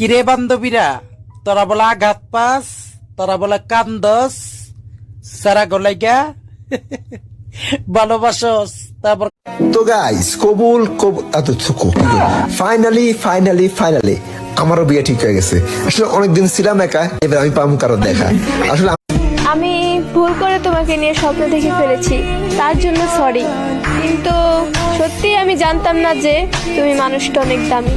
কিরে বান্ধবীরা, তোরা বলে আঘাত পাস, তোরা বলে কান্দস, সারা গলাইগা ভালোবাসস। তারপর তো গাইস কবুল কবুল ফাইনালি আমারও বিয়ে ঠিক হয়ে গেছে। আসলে অনেকদিন ছিলাম একা, এবার আমি পাবো কারো দেখা। আসলে আমি ভুল করে তোমাকে নিয়ে স্বপ্ন দেখে ফেলেছি, তার জন্য সরি। কিন্তু সত্যি আমি জানতাম না যে তুমি মানুষটা অনেক দামি।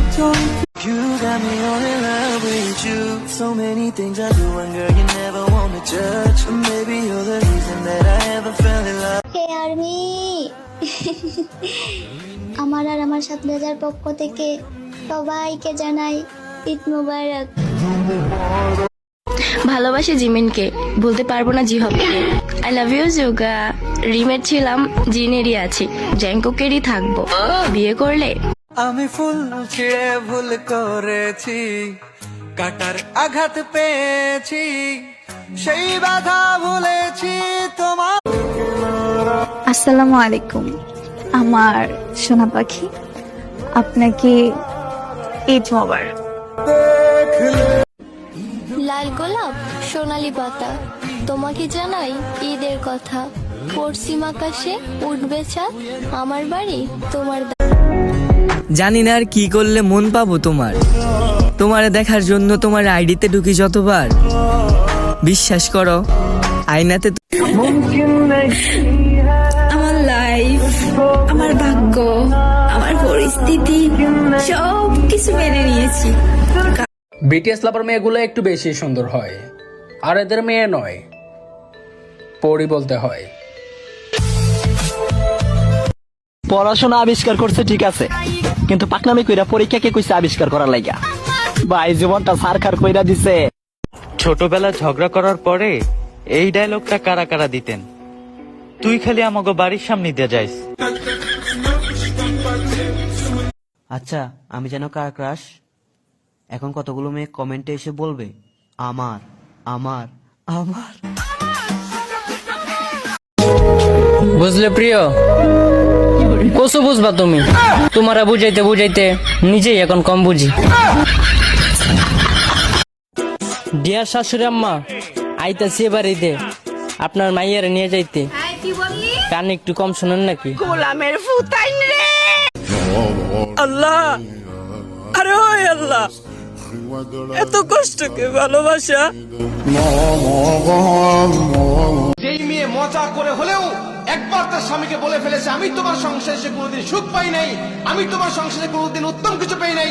You got me all in love with you. So many things I do, and girl, you never want to judge. Maybe you're the reason that I ever fell in love. Hey army, আমার আর আমার সাথে হাজার পক্ষ থেকে সবাইকে জানাই ঈদ মোবারক। ভালোবাসি জিমিনকে, বলতে পারবো না জিহবকে। আই লাভ ইউ যোগা। রিমের ছিলাম, জিনেরই আছি, জ্যাঙ্কুকেরই থাকবো। বিয়ে করলে আমি ফুল ছিঁড়ে ভুল করেছি, কাটার আঘাত পেয়েছি, সেই বাধা ভুলেছি তোমার। আসসালামু আলাইকুম আমার সোনা পাখি, আপনাকে ঈদ মোবারক। লাল গোলাপ সোনালি পাতা, তোমাকে জানাই ঈদের কথা। পশ্চিম আকাশে উঠবে চাঁদ, আমার বাড়ি তোমার। জানি না আর কি করলে মন পাবো তোমারে দেখার জন্য তোমার আইডিতে ঢুকি যতবার। বিশ্বাস করো আয়নাতে আমার লাইফ, আমার ভাগ্য, আমার পরিস্থিতি সব কিছু মেনে নিয়েছি। বিটিএস লাভার মেয়েগুলো একটু বেশি সুন্দর হয়, আর এদের মেয়ে নয়, পরি বলতে হয়। পড়াশোনা আবিষ্কার করছে ঠিক আছে, কিন্তু পাকনামি কইরা পরীক্ষা কে কইছে আবিষ্কার করার লাগা? ভাই জীবনটা সারখার কইরা দিছে। ছোটবেলা ঝগড়া করার পরে এই ডায়লগটা কারা কারা দিতেন? তুই খালি আমাকে বাড়ির সামনে দিয়ে যাইস। আচ্ছা আমি যেন কার ক্রাশ? এখন কতগুলো মেয়ে কমেন্টে এসে বলবে আমার আমার আমার। বুঝলে প্রিয়, কসু বুঝবা তুমি, তোমারা বুঝাইতে বুঝাইতে নিজেই এখন কম বুঝি। ডিয়ার শাশুড়ি আম্মা, আইতাছি বাড়িতে আপনার মাইয়ারে নিয়ে যাইতে। কানে একটু কম শোনেন নাকি? গোলামের ফুতাইন রে আল্লাহ, আরে ওই আল্লাহ, এত কষ্টকে ভালোবাসা। যেই মেয়ে মজা করে হলেও একবার তার স্বামীকে বলে ফেলেছে, আমি তোমার সংসারে সে কোনোদিন সুখ পাই নাই, আমি তোমার সংসারে কোনোদিন উত্তম কিছু পাই নাই।